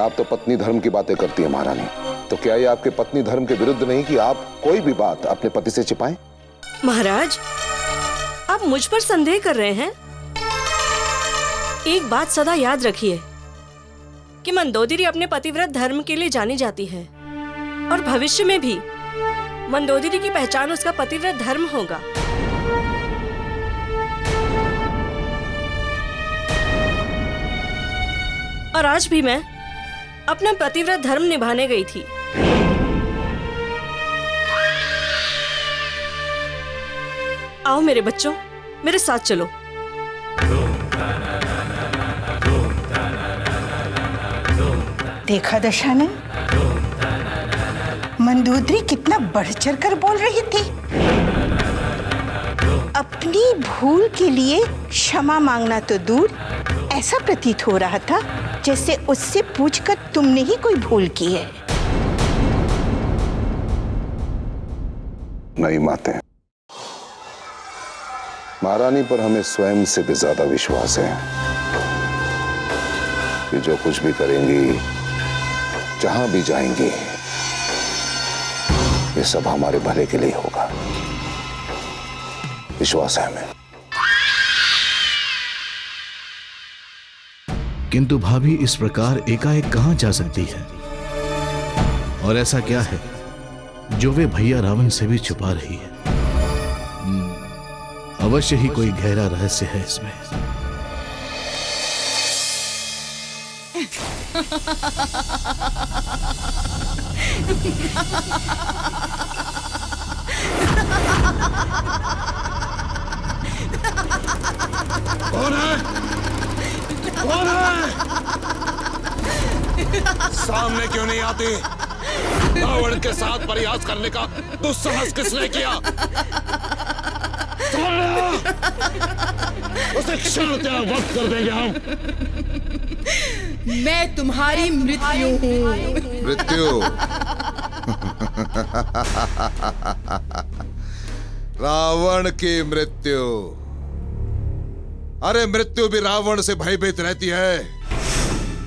आप तो पत्नी धर्म की बातें करती है महारानी, तो क्या ये आपके पत्नी धर्म के विरुद्ध नहीं कि आप कोई भी बात अपने पति से छिपाएं? महाराज, आप मुझ पर संदेह कर रहे हैं। एक बात सदा याद रखिए कि मंदोदरी अपने पतिव्रत धर्म के लिए जानी जाती है और भविष्य में भी मंदोदरी की पहचान उसका पतिव्रत धर्म होगा। और आज भी मैं अपना पतिव्रत धर्म निभाने गई थी। आओ मेरे बच्चों, मेरे साथ चलो। देखा दशानन, मंदोदरी कितना बढ़ चढ़ कर बोल रही थी। अपनी भूल के लिए क्षमा मांगना तो दूर, ऐसा प्रतीत हो रहा था जैसे उससे पूछकर तुमने ही कोई भूल की है। नहीं माते, महारानी पर हमें स्वयं से भी ज्यादा विश्वास है कि जो कुछ भी करेंगी, जहां भी जाएंगी, ये सब हमारे भले के लिए होगा। विश्वास है हमें। किंतु भाभी इस प्रकार एकाएक कहां जा सकती है? और ऐसा क्या है जो वे भैया रावण से भी छुपा रही है? अवश्य ही कोई गहरा रहस्य है इसमें। कौन है? कौन है? सामने क्यों नहीं आती? रावण के साथ प्रयास करने का दुस्साहस किसने किया? उसे क्षणतः वक्त कर देंगे हम। मैं तुम्हारी मृत्यु हूँ। मृत्यु? रावण की मृत्यु? अरे मृत्यु भी रावण से भयभीत रहती है।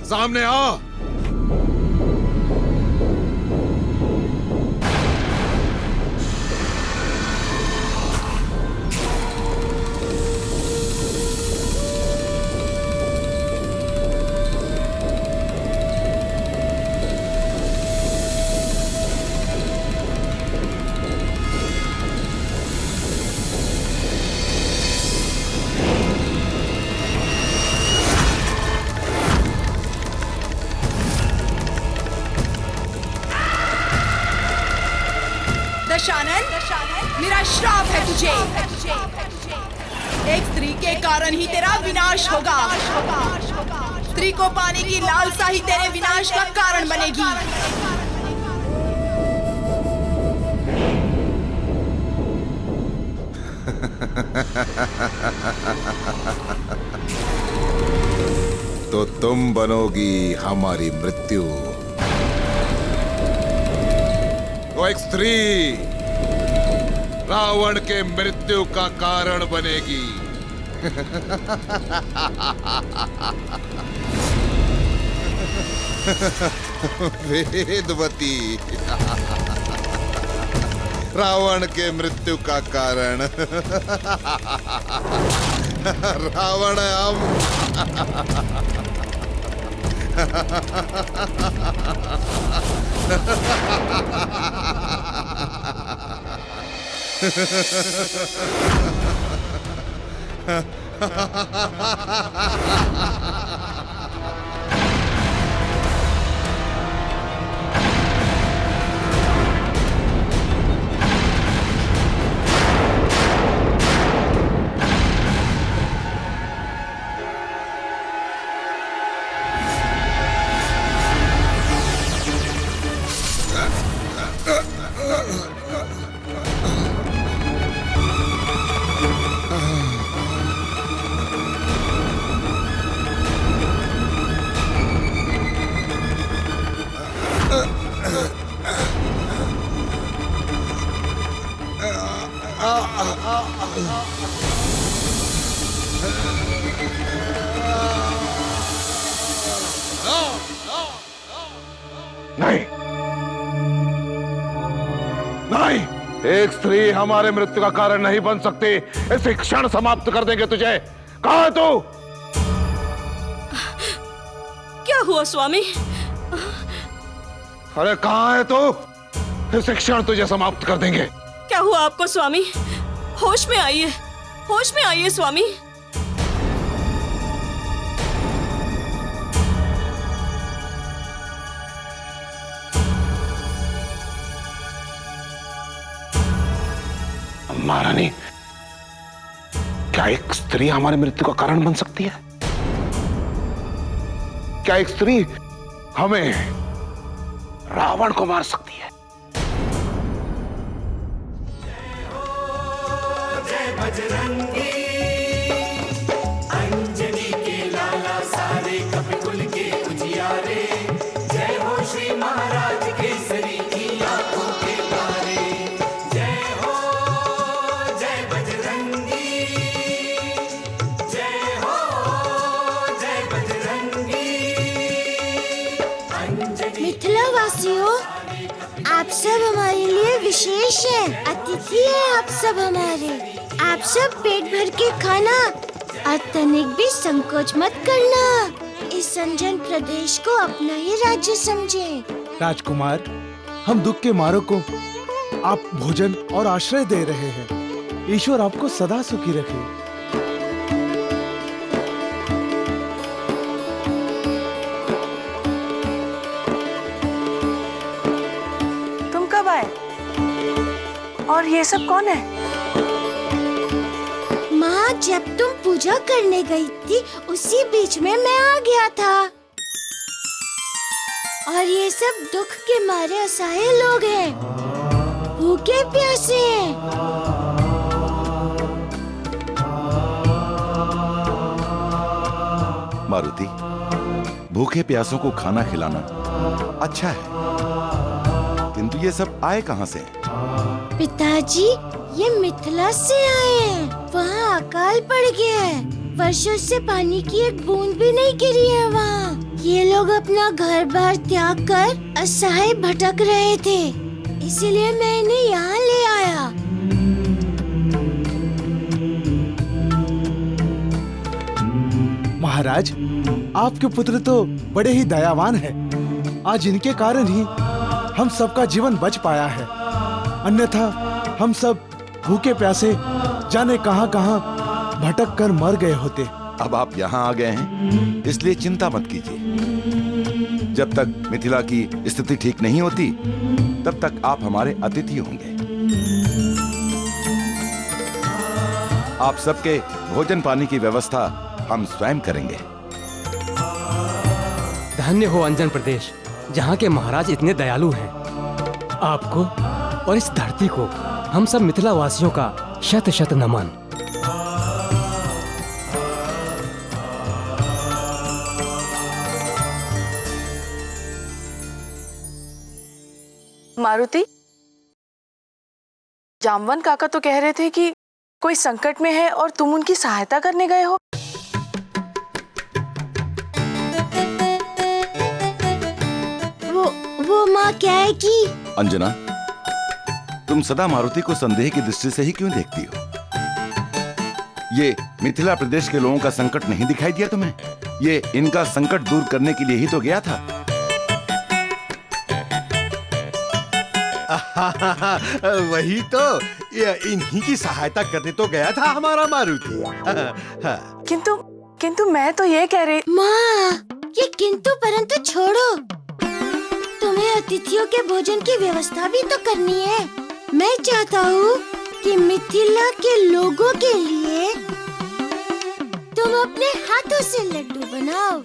सामने आ। दशानन, मेरा श्राप है तुझे। एक स्त्री के कारण ही तेरा विनाश होगा। स्त्री को पाने की लालसा ही तेरे विनाश का कारण बनेगी। तो तुम बनोगी हमारी मृत्यु। वो एक स्त्री रावण के मृत्यु का कारण बनेगी। वेदवती रावण के मृत्यु का कारण। रावण हम। नहीं, नहीं, एक स्त्री हमारे मृत्यु का कारण नहीं बन सकती। इसे क्षण समाप्त कर देंगे तुझे। कहां है तू? क्या हुआ स्वामी? अरे कहां है तू? इसे क्षण तुझे समाप्त कर देंगे। क्या हुआ आपको स्वामी? होश में आइए, होश में आइए स्वामी। महारानी, क्या एक स्त्री हमारी मृत्यु का कारण बन सकती है? क्या एक स्त्री हमें रावण को मार सकती है? अंजनी के लाला सारे कपिकुल के उजियारे, जय हो श्री महाराज केसरी की आंखों के तारे, जय हो जय बजरंगी, जय हो जय बजरंगी। मिथिला वासियों, आप सब हमारे लिए विशेष हैं, अतिथि हैं आप सब हमारे। आप सब पेट भर के खाना और तनिक भी संकोच मत करना। इस संजन प्रदेश को अपना ही राज्य समझें। राजकुमार, हम दुख के मारों को आप भोजन और आश्रय दे रहे हैं। ईश्वर आपको सदा सुखी रखे। तुम कब आए? और ये सब कौन है? माँ, जब तुम पूजा करने गई थी उसी बीच में मैं आ गया था। और ये सब दुख के मारे असहाय लोग हैं, भूखे प्यासे हैं। मारुति, भूखे प्यासों को खाना खिलाना अच्छा है, किंतु ये सब आए कहाँ से? पिताजी, ये मिथिला से आए हैं। वहाँ अकाल पड़ गया है, वर्षों से पानी की एक बूंद भी नहीं गिरी है वहाँ। ये लोग अपना घर बार त्याग कर असहाय भटक रहे थे, इसीलिए मैं इन्हें यहाँ ले आया। महाराज, आपके पुत्र तो बड़े ही दयावान हैं। आज इनके कारण ही हम सबका जीवन बच पाया है, अन्यथा हम सब भूखे प्यासे जाने कहां भटक कर मर गए होते। अब आप यहाँ आ गए हैं, इसलिए चिंता मत कीजिए। जब तक मिथिला की स्थिति ठीक नहीं होती, तब तक आप हमारे अतिथि होंगे। आप सबके भोजन पानी की व्यवस्था हम स्वयं करेंगे। धन्य हो अंजन प्रदेश, जहाँ के महाराज इतने दयालु हैं। आपको और इस धरती को हम सब मिथिला वासियों का शत शत नमन। मारुति, जामवन काका तो कह रहे थे कि कोई संकट में है और तुम उनकी सहायता करने गए हो। वो माँ क्या है कि अंजना, तुम सदा मारुति को संदेह की दृष्टि से ही क्यों देखती हो? ये मिथिला प्रदेश के लोगों का संकट नहीं दिखाई दिया तुम्हें? ये इनका संकट दूर करने के लिए ही तो गया था। वही तो, इन्हीं की सहायता करने तो गया था हमारा मारुति। किंतु मैं तो ये कह रही। माँ, ये किंतु परंतु छोड़ो। तुम्हें अतिथियों के भोजन की व्यवस्था भी तो करनी है। मैं चाहता हूँ कि मिथिला के लोगों के लिए तुम अपने हाथों से लड्डू बनाओ।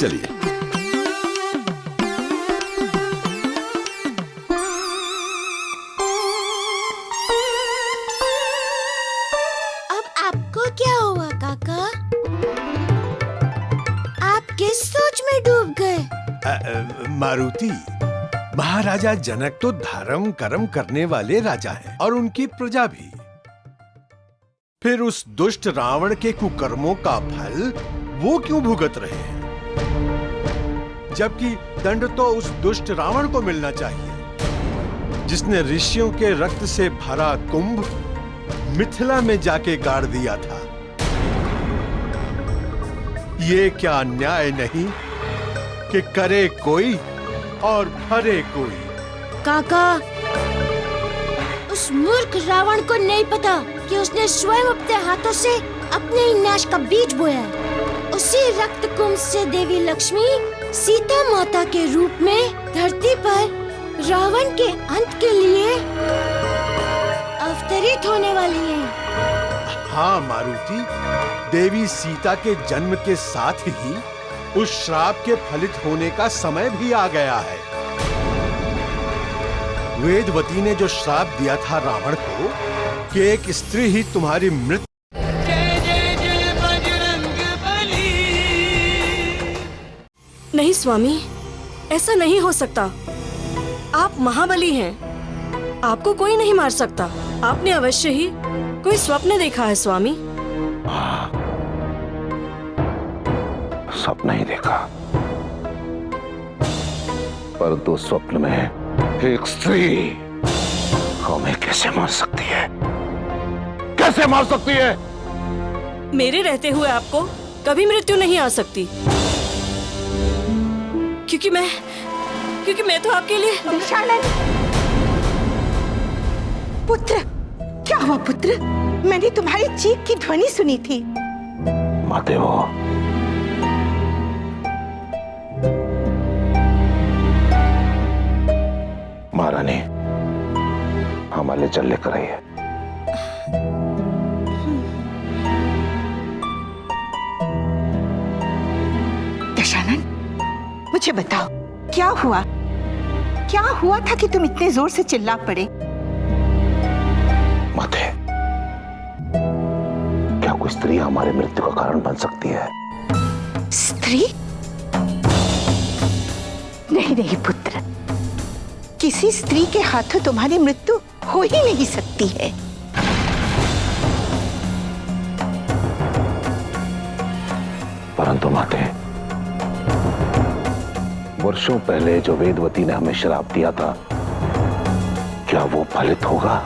चलिए। अब आपको क्या हुआ काका? आप किस सोच में डूब गए? मारुति, महाराजा जनक तो धर्म कर्म करने वाले राजा हैं और उनकी प्रजा भी। फिर उस दुष्ट रावण के कुकर्मों का फल वो क्यों भुगत रहे हैं? जबकि दंड तो उस दुष्ट रावण को मिलना चाहिए जिसने ऋषियों के रक्त से भरा कुंभ मिथिला में जाके गाड़ दिया था। ये क्या अन्याय नहीं कि करे कोई और भरे कोई? काका, उस मूर्ख रावण को नहीं पता कि उसने स्वयं अपने हाथों से अपने ही नाश का बीज बोया है। उसी रक्त कुंभ से देवी लक्ष्मी सीता माता के रूप में धरती पर रावण के अंत के लिए अवतरित होने वाली है। हाँ मारुति, देवी सीता के जन्म के साथ ही उस श्राप के फलित होने का समय भी आ गया है। वेदवती ने जो श्राप दिया था रावण को कि एक स्त्री ही तुम्हारी मृत्यु। नहीं स्वामी, ऐसा नहीं हो सकता। आप महाबली हैं, आपको कोई नहीं मार सकता। आपने अवश्य ही कोई स्वप्न देखा है स्वामी। सपना ही देखा, परंतु स्वप्न में एक स्त्री हमें कैसे मार सकती है? कैसे मार सकती है? मेरे रहते हुए आपको कभी मृत्यु नहीं आ सकती, क्योंकि मैं तो आपके लिए। दशानन, पुत्र, क्या हुआ पुत्र? मैंने तुम्हारी चीख की ध्वनि सुनी थी। माते हो, महारानी हमारे जल लेकर आई है। दशानन, मुझे बताओ क्या हुआ? क्या हुआ था कि तुम इतने जोर से चिल्ला पड़े? माते, क्या कोई स्त्री हमारे मृत्यु का कारण बन सकती है? स्त्री? नहीं नहीं पुत्र, किसी स्त्री के हाथों तुम्हारी मृत्यु हो ही नहीं सकती है। परंतु माते, वर्षों पहले जो वेदवती ने हमें श्राप दिया था, क्या वो फलित होगा?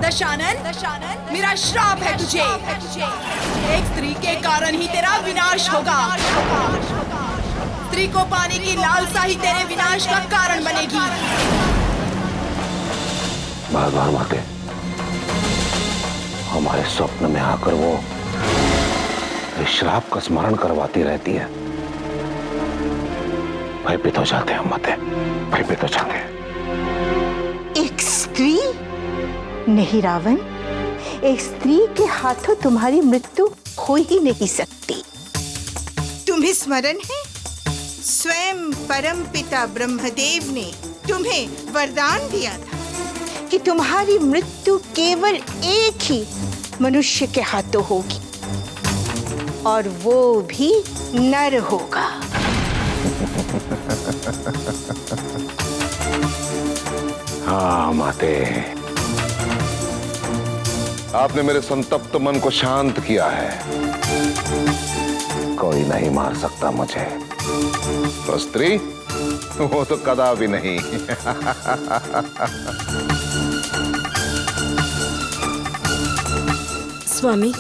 दशानन, मेरा श्राप है तुझे। एक स्त्री के कारण ही तेरा विनाश होगा। स्त्री को पाने की लालसा ही तेरे विनाश का कारण बनेगी। बार बार माते हमारे स्वप्न में आकर वो इस श्राप का स्मरण करवाती रहती है। भयभीत हो जाते हैं माते, भयभीत हो जाते हैं। एक स्त्री? नहीं रावण, एक स्त्री के हाथों तुम्हारी मृत्यु हो ही नहीं सकती। तुम्हें स्मरण है, स्वयं परम पिता ब्रह्मदेव ने तुम्हें वरदान दिया था कि तुम्हारी मृत्यु केवल एक ही मनुष्य के हाथों होगी, और वो भी नर होगा। हाँ माते, आपने मेरे संतप्त मन को शांत किया है। कोई नहीं मार सकता मुझे। तो स्त्री, वो तो कदापि नहीं। स्वामी,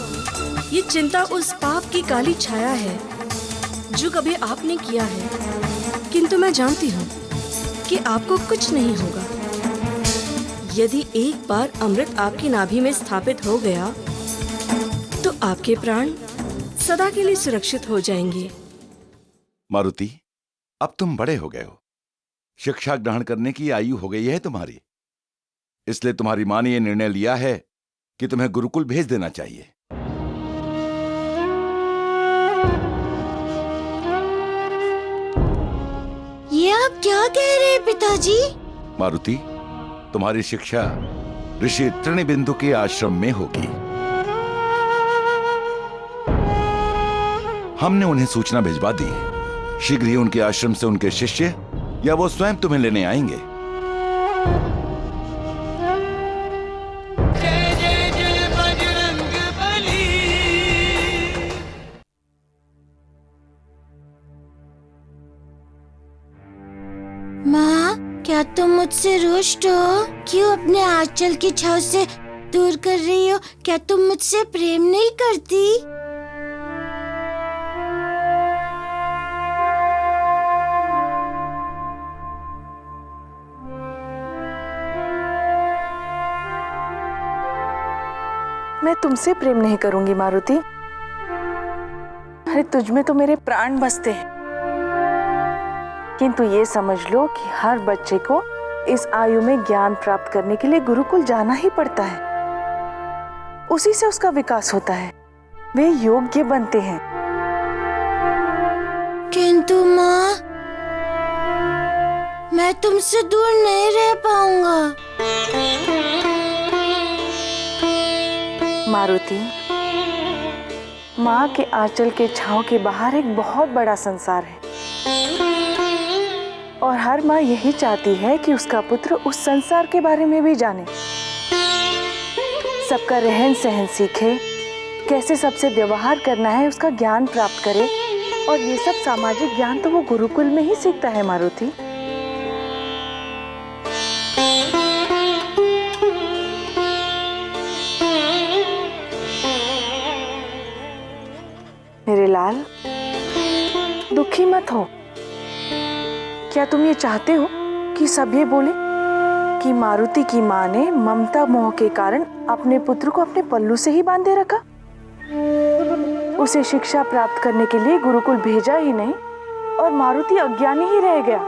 ये चिंता उस पाप की काली छाया है जो कभी आपने किया है, किंतु मैं जानती हूँ कि आपको कुछ नहीं होगा। यदि एक बार अमृत आपकी नाभि में स्थापित हो गया तो आपके प्राण सदा के लिए सुरक्षित हो जाएंगे। मारुति, अब तुम बड़े हो गए हो, शिक्षा ग्रहण करने की आयु हो गई है तुम्हारी, इसलिए तुम्हारी माँ ने यह निर्णय लिया है कि तुम्हें गुरुकुल भेज देना चाहिए। ये आप क्या कह रहे हैं पिताजी? मारुति, तुम्हारी शिक्षा ऋषि तृणबिंदु के आश्रम में होगी। हमने उन्हें सूचना भिजवा दी, शीघ्र ही उनके आश्रम से उनके शिष्य या वो स्वयं तुम्हें लेने आएंगे। क्या तुम मुझसे रुष्ट हो? क्यों अपने आंचल की छाव से दूर कर रही हो? क्या तुम मुझसे प्रेम नहीं करती? मैं तुमसे प्रेम नहीं करूंगी मारुति। अरे तुझ में तो मेरे प्राण बसते हैं। किंतु ये समझ लो कि हर बच्चे को इस आयु में ज्ञान प्राप्त करने के लिए गुरुकुल जाना ही पड़ता है। उसी से उसका विकास होता है, वे योग्य बनते हैं। किंतु माँ, मैं तुमसे दूर नहीं रह पाऊंगा। मारुति, माँ के आंचल के छांव के बाहर एक बहुत बड़ा संसार है और हर माँ यही चाहती है कि उसका पुत्र उस संसार के बारे में भी जाने, सबका रहन सहन सीखे, कैसे सबसे व्यवहार करना है उसका ज्ञान प्राप्त करे। और ये सब सामाजिक ज्ञान तो वो गुरुकुल में ही सीखता है मारुति। मेरे लाल, दुखी मत हो। क्या तुम ये चाहते हो कि सब ये बोले कि मारुति की माँ ने ममता मोह के कारण अपने पुत्र को अपने पल्लू से ही बांधे रखा, उसे शिक्षा प्राप्त करने के लिए गुरुकुल भेजा ही नहीं और मारुति अज्ञानी ही रह गया?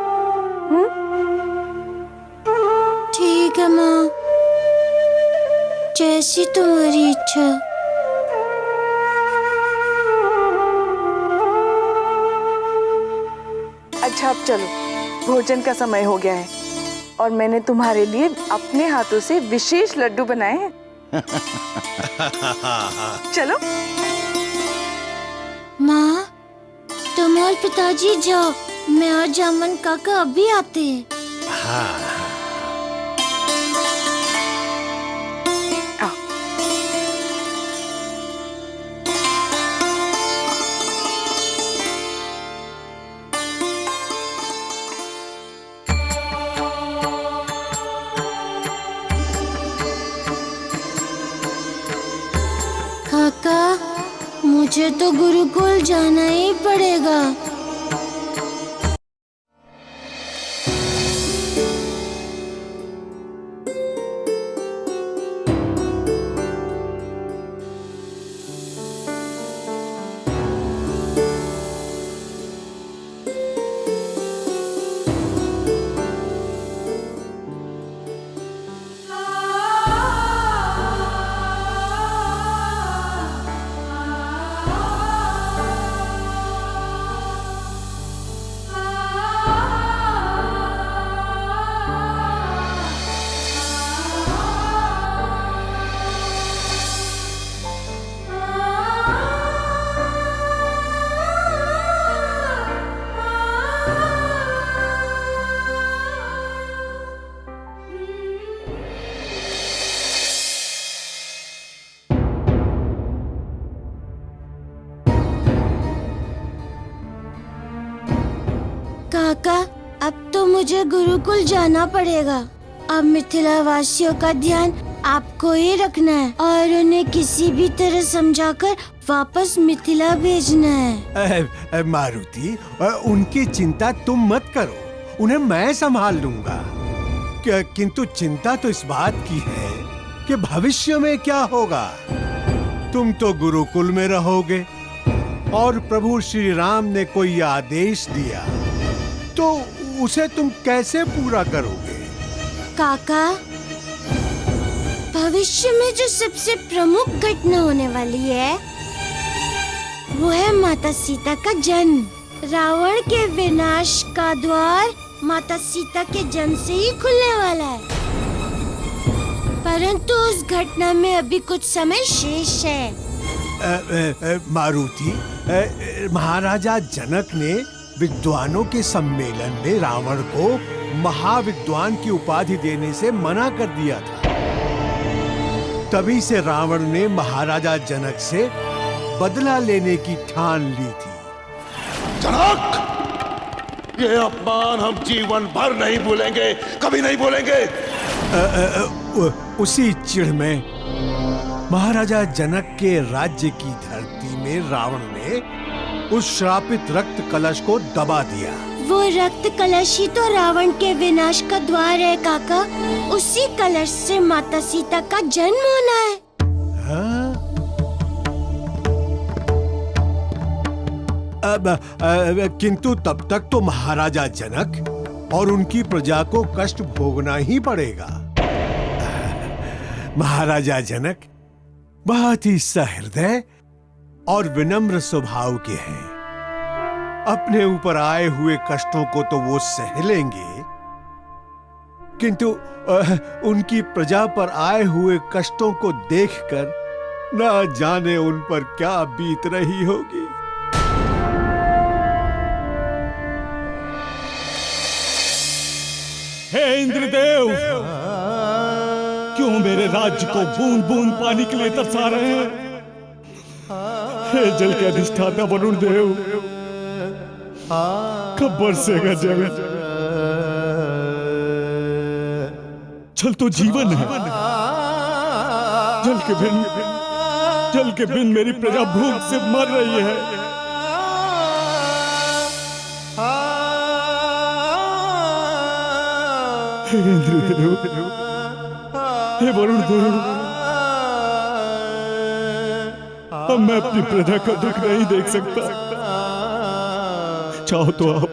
ठीक है माँ, जैसी तुम्हारी इच्छा। अच्छा, अब चलो, भोजन का समय हो गया है और मैंने तुम्हारे लिए अपने हाथों से विशेष लड्डू बनाए हैं। चलो। माँ, तुम और पिताजी जाओ, मैं और जामन काका अभी आते हैं। काका, मुझे तो गुरुकुल जाना ही पड़ेगा। काका, अब तो मुझे गुरुकुल जाना पड़ेगा। अब मिथिला वासियों का ध्यान आपको ही रखना है और उन्हें किसी भी तरह समझाकर वापस मिथिला भेजना है। मारुति, उनकी चिंता तुम मत करो, उन्हें मैं संभाल लूंगा। किंतु चिंता तो इस बात की है कि भविष्य में क्या होगा। तुम तो गुरुकुल में रहोगे और प्रभु श्री राम ने कोई आदेश दिया तो उसे तुम कैसे पूरा करोगे? काका, भविष्य में जो सबसे प्रमुख घटना होने वाली है वो है माता सीता का जन्म। रावण के विनाश का द्वार माता सीता के जन्म से ही खुलने वाला है, परंतु उस घटना में अभी कुछ समय शेष है। मारुति, महाराजा जनक ने विद्वानों के सम्मेलन में रावण को महाविद्वान की उपाधि देने से मना कर दिया था। तभी से रावण ने महाराजा जनक से बदला लेने की ठान ली थी। जनक, ये अपमान हम जीवन भर नहीं भूलेंगे, कभी नहीं भूलेंगे। उसी चिढ़ में महाराजा जनक के राज्य की धरती में रावण ने उस श्रापित रक्त कलश को दबा दिया। वो रक्त कलश ही तो रावण के विनाश का द्वार है काका। उसी कलश से माता सीता का जन्म होना है। हाँ? किंतु तब तक तो महाराजा जनक और उनकी प्रजा को कष्ट भोगना ही पड़ेगा। महाराजा जनक बहुत ही सहृदय और विनम्र स्वभाव के हैं। अपने ऊपर आए हुए कष्टों को तो वो सह लेंगे, किंतु उनकी प्रजा पर आए हुए कष्टों को देखकर न जाने उन पर क्या बीत रही होगी। हे इंद्रदेव, क्यों मेरे राज्य को बूंद बूंद पानी के लिए तरसा रहे हैं? हे जल के अधिष्ठाता वरुण देव, कब बरसेगा जल? जल तो जीवन है। जल के बिन मेरी प्रजा भूख से मर रही है। हे इंद्रदेव, हे वरुण देव, अब मैं अपनी प्रजा का दुख नहीं देख सकता। चाहो तो आप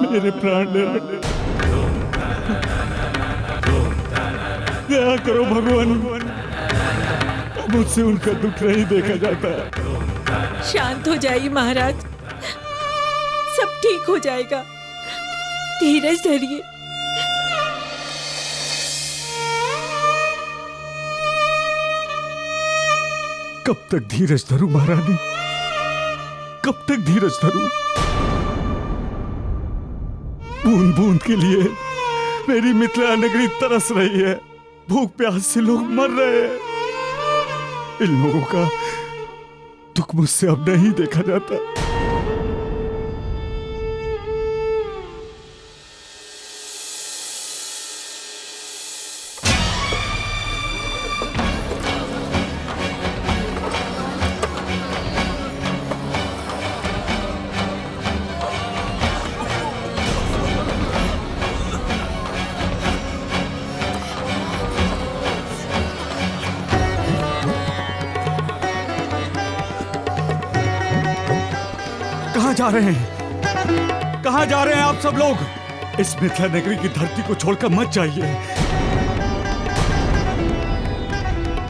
मेरे प्राण ले लो। दया करो भगवान, मुझसे उनका दुख नहीं देखा जाता। शांत हो जाइए महाराज, सब ठीक हो जाएगा। धीरज धरिए। कब तक धीरज धरूं महारानी, कब तक धीरज धरूं? बूंद बूंद के लिए मेरी मिथिला नगरी तरस रही है। भूख प्यास से लोग मर रहे हैं। इन लोगों का दुख मुझसे अब नहीं देखा जाता। कहां जा रहे हैं? कहां जा रहे हैं आप सब लोग? इस मिथिला नगरी की धरती को छोड़कर मत जाइए।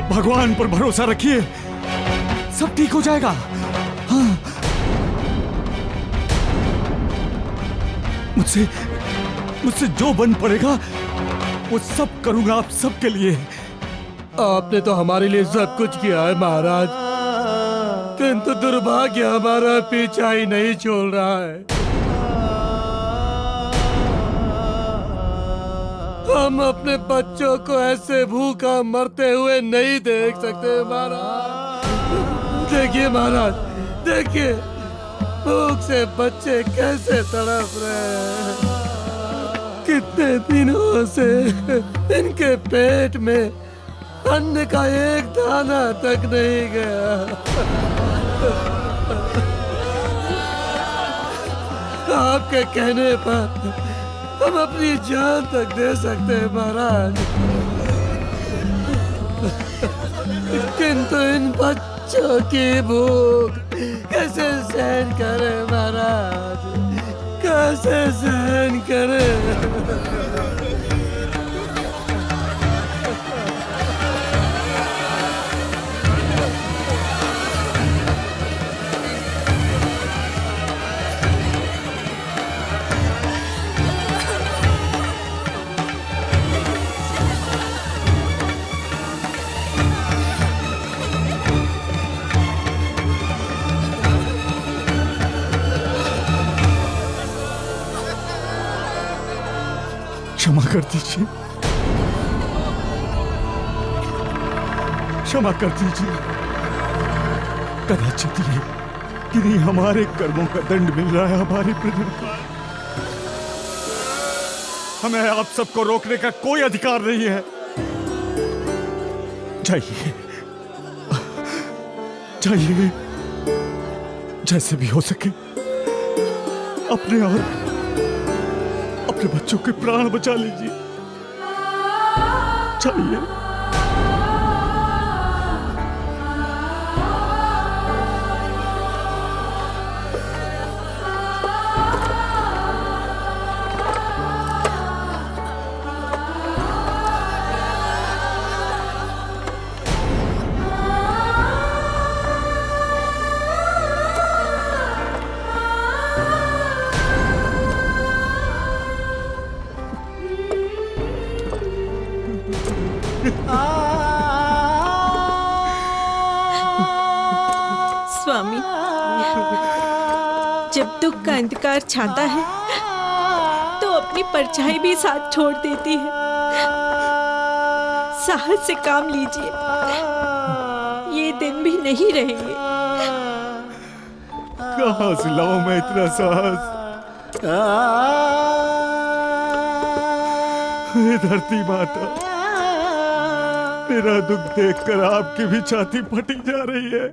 भगवान पर भरोसा रखिए, सब ठीक हो जाएगा। हाँ। मुझसे जो बन पड़ेगा वो सब करूंगा आप सबके लिए। आपने तो हमारे लिए सब कुछ किया है महाराज, किंतु दुर्भाग्य हमारा पीछा ही नहीं छोड़ रहा है। हम अपने बच्चों को ऐसे भूखा मरते हुए नहीं देख सकते महाराज। देखिए महाराज, देखिए भूख से बच्चे कैसे तड़प रहे हैं। कितने दिनों से इनके पेट में अन्न का एक दाना तक नहीं गया। आपके कहने पर हम अपनी जान तक दे सकते हैं महाराज, किंतु इन बच्चों की भूख कैसे सहन करें महाराज, कैसे सहन करें? क्षमा कर दीजिए, क्षमा कर दीजिए। कदाचित इन्हीं हमारे कर्मों का दंड मिल रहा है हमारी प्रजा को। हमें आप सबको रोकने का कोई अधिकार नहीं है। जाइए, जाइए, जैसे भी हो सके अपने और अपने बच्चों के प्राण बचा लीजिए। जाइए। स्वामी, जब दुख का अंधकार छाता है तो अपनी परछाई भी साथ छोड़ देती है। साहस से काम लीजिए, ये दिन भी नहीं रहेंगे। कहाँ से लाऊं मैं इतना साहस? हे धरती माता, मेरा दुख देखकर आपकी भी छाती फटी जा रही है।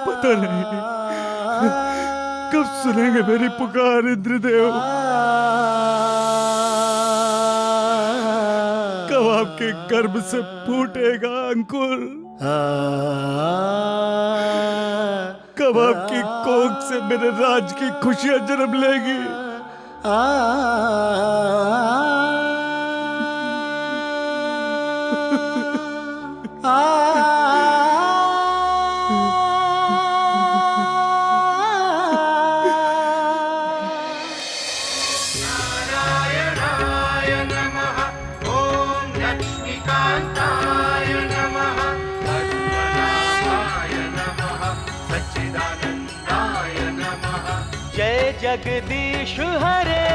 पता नहीं कब सुनेंगे मेरी पुकार इंद्रदेव, कब आपके गर्भ से फूटेगा अंकुर, कब आपकी कोख से मेरे राज की खुशियां जन्म लेगी। नारायणाय नमः। ओम लक्ष्मीकांताय नमः। पद्मनाभाय नमः। सच्चिदानंदाय नमः। जय जगदीश हरे,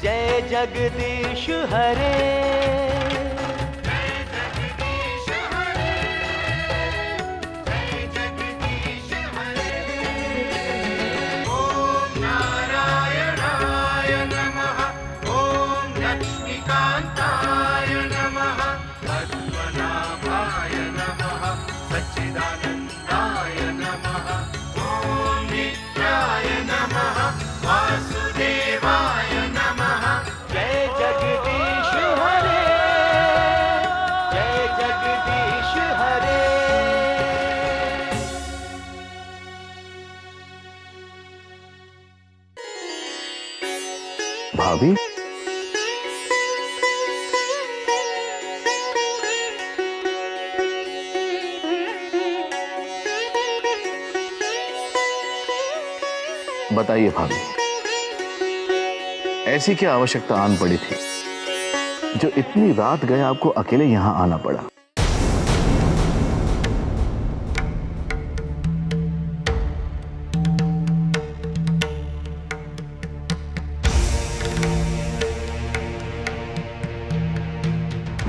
जय जगदीश हरे। भाभी, बताइए भाभी, ऐसी क्या आवश्यकता आन पड़ी थी जो इतनी रात गए आपको अकेले यहां आना पड़ा?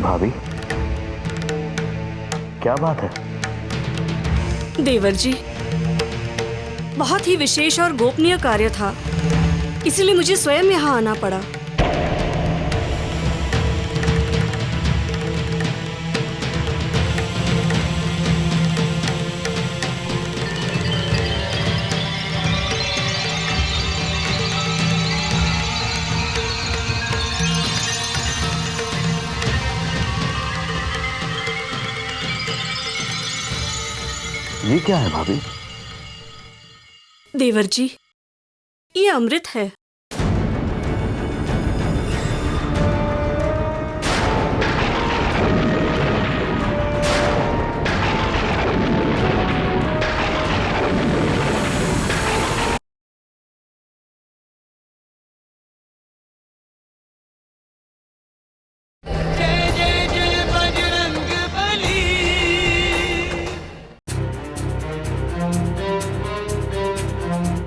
भाभी, क्या बात है? देवर जी, बहुत ही विशेष और गोपनीय कार्य था, इसलिए मुझे स्वयं यहाँ आना पड़ा। ये क्या है भाभी? देवर जी, ये अमृत है।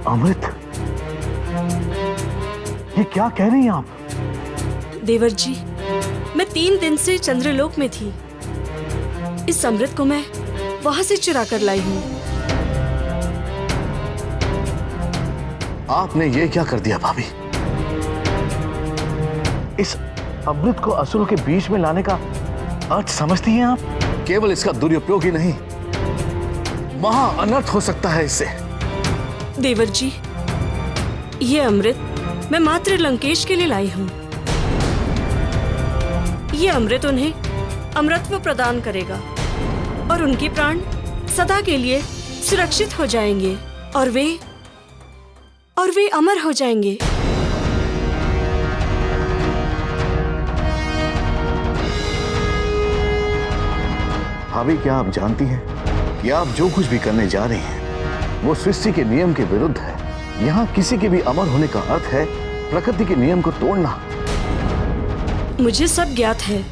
अमृत, ये क्या कह रही हैं आप? देवर जी, मैं 3 दिन से चंद्रलोक में थी। इस अमृत को मैं वहां से चुरा कर लाई हूँ। आपने ये क्या कर दिया भाभी? इस अमृत को असुरों के बीच में लाने का अर्थ समझती हैं आप? केवल इसका दुरुपयोग ही नहीं, महा अनर्थ हो सकता है इससे। देवर जी, ये अमृत मैं मात्र लंकेश के लिए लाई हूँ। ये अमृत उन्हें अमृतत्व प्रदान करेगा और उनके प्राण सदा के लिए सुरक्षित हो जाएंगे और वे अमर हो जाएंगे। भाभी, क्या आप जानती हैं कि आप जो कुछ भी करने जा रही हैं वो सृष्टि के नियम के विरुद्ध है। यहाँ किसी के भी अमर होने का अर्थ है प्रकृति के नियम को तोड़ना। मुझे सब ज्ञात है,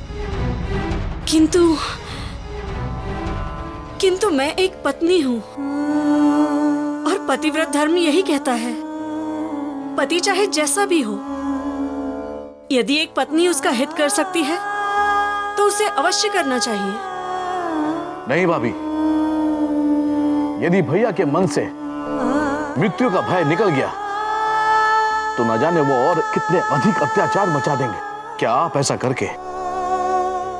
किंतु मैं एक पत्नी हूँ और पतिव्रत धर्म यही कहता है, पति चाहे जैसा भी हो, यदि एक पत्नी उसका हित कर सकती है तो उसे अवश्य करना चाहिए। नहीं भाभी, यदि भैया के मन से मृत्यु का भय निकल गया तो न जाने वो और कितने अधिक अत्याचार मचा देंगे। क्या आप ऐसा करके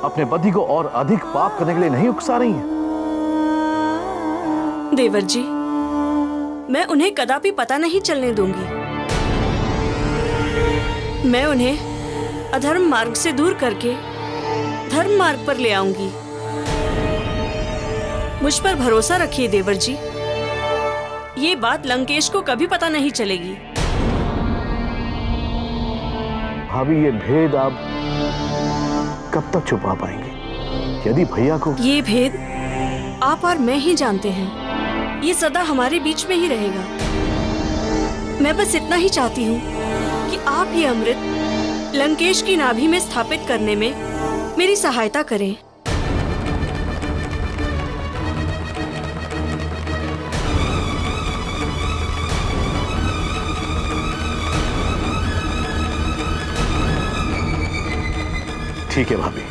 अपने पति को और अधिक पाप करने के लिए नहीं उकसा रही हैं? देवर जी, मैं उन्हें कदापि पता नहीं चलने दूंगी। मैं उन्हें अधर्म मार्ग से दूर करके धर्म मार्ग पर ले आऊंगी। मुझ पर भरोसा रखिए देवर जी, ये बात लंकेश को कभी पता नहीं चलेगी। भाभी, ये भेद आप कब तक छुपा पाएंगे? यदि भैया को ये भेद आप और मैं ही जानते हैं, ये सदा हमारे बीच में ही रहेगा। मैं बस इतना ही चाहती हूँ कि आप ये अमृत लंकेश की नाभि में स्थापित करने में मेरी सहायता करें। ठीक है भाभी,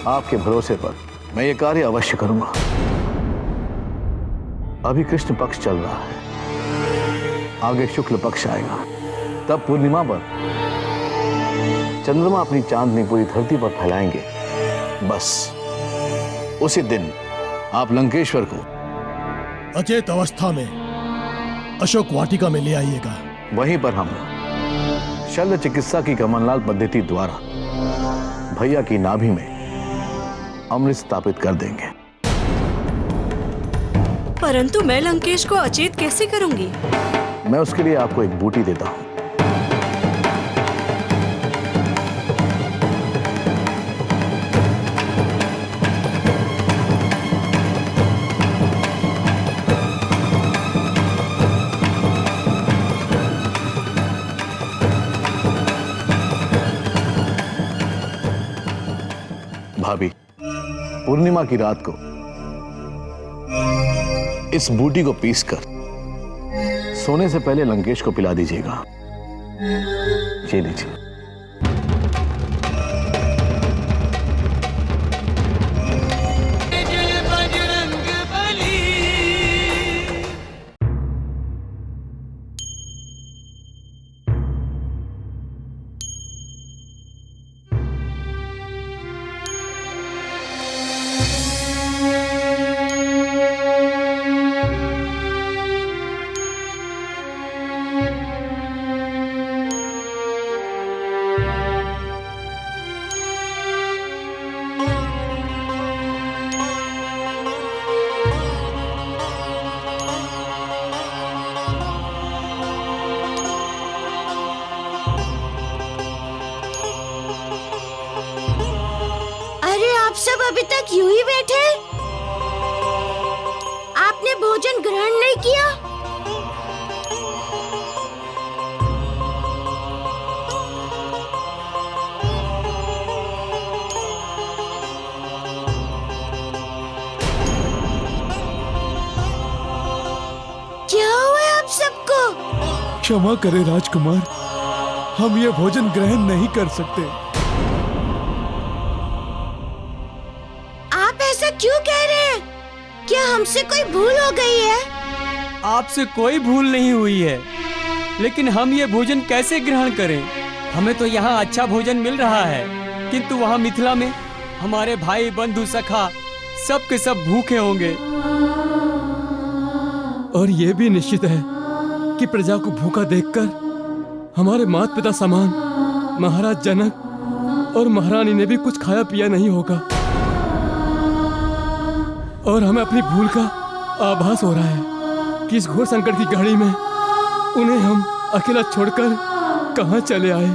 आपके भरोसे पर मैं ये कार्य अवश्य करूंगा। अभी कृष्ण पक्ष चल रहा है, आगे शुक्ल पक्ष आएगा, तब पूर्णिमा पर चंद्रमा अपनी चांदनी पूरी धरती पर फैलाएंगे। बस उसी दिन आप लंकेश्वर को अचेत अवस्था में अशोक वाटिका में ले आइएगा। वहीं पर हम शल्य चिकित्सा की कमललाल पद्धति द्वारा भैया की नाभि में अमृत स्थापित कर देंगे। परंतु मैं लंकेश को अचेत कैसे करूंगी? मैं उसके लिए आपको एक बूटी देता हूं। भाभी, पूर्णिमा की रात को इस बूटी को पीसकर सोने से पहले लंकेश को पिला दीजिएगा। ये लीजिए। सब अभी तक यूं ही बैठे? आपने भोजन ग्रहण नहीं किया? क्या हुआ आप सबको? क्षमा करें राजकुमार, हम ये भोजन ग्रहण नहीं कर सकते। आप ऐसा क्यों कह रहे हैं? क्या हमसे कोई भूल हो गई है? आपसे कोई भूल नहीं हुई है, लेकिन हम ये भोजन कैसे ग्रहण करें? हमें तो यहाँ अच्छा भोजन मिल रहा है, किंतु वहाँ मिथिला में हमारे भाई बंधु सखा सब के सब भूखे होंगे। और ये भी निश्चित है कि प्रजा को भूखा देखकर हमारे माता पिता समान महाराज जनक और महारानी ने भी कुछ खाया पिया नहीं होगा, और हमें अपनी भूल का आभास हो रहा है कि इस घोर संकट की घड़ी में उन्हें हम अकेला छोड़कर कहां चले आए।